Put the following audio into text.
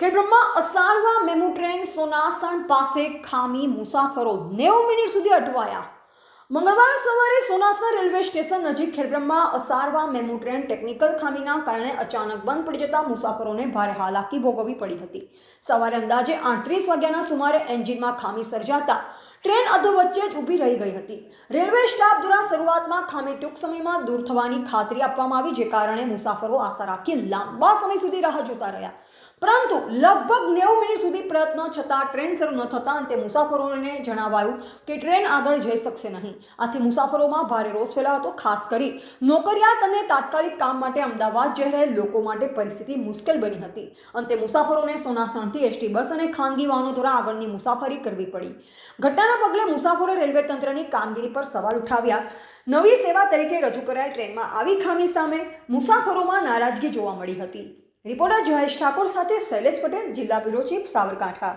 Khedbrahma Asarva MEMU train Sonasan પાસે ખામી, મુસાફરો 90 મિનિટ સુધી અટવાયા। મંગળવાર સવારે સોનાસણ રેલવે સ્ટેશન નજીક Khedbrahma Asarva MEMU train technical ખામીના કારણે અચાનક બંધ પડી જતા મુસાફરોને ભારે હાલાકી ભોગવવી પડી હતી। સવારે અંદાજે 8:30 વાગ્યાના સુમારે એન્જિનમાં ખામી સર્જાતા ટ્રેન અધવચ્ચે જ ઊભી રહી ગઈ હતી। રેલવે સ્ટાફ દ્વારા શરૂઆતમાં ખામી ટૂંક સમયમાં દૂર થવાની ખાતરી આપવામાં આવી, જે કારણે મુસાફરો આશા રાખી લાંબા સમય સુધી રાહ જોતા રહ્યા, પરંતુ લગભગ 90 મિનિટ સુધી પ્રયત્નો છતાં ટ્રેન શરૂ ન થતાં અંતે મુસાફરોને જણાવાયું કે ટ્રેન આગળ જઈ શકશે નહીં। આથી મુસાફરોમાં ભારે રોષ ફેલાયો હતો। ખાસ કરી નોકરિયાત અને તાત્કાલિક કામ માટે અમદાવાદ જઈ રહેલા લોકો માટે પરિસ્થિતિ મુશ્કેલ બની હતી। અંતે મુસાફરોને સોનાસણથી એસટી બસ અને ખાનગી વાહનો દ્વારા આગળની મુસાફરી કરવી પડી। ઘટનાના પગલે મુસાફરોએ રેલવે તંત્રની કામગીરી પર સવાલ ઉઠાવ્યા। નવી સેવા તરીકે રજૂ કરાયેલ ટ્રેનમાં આવી ખામી સામે મુસાફરોમાં નારાજગી જોવા મળી હતી। રિપોર્ટર જયેશ ઠાકોર સાથે શૈલેષ પટેલ, જિલ્લા બ્યુરો ચીફ, સાબરકાંઠા।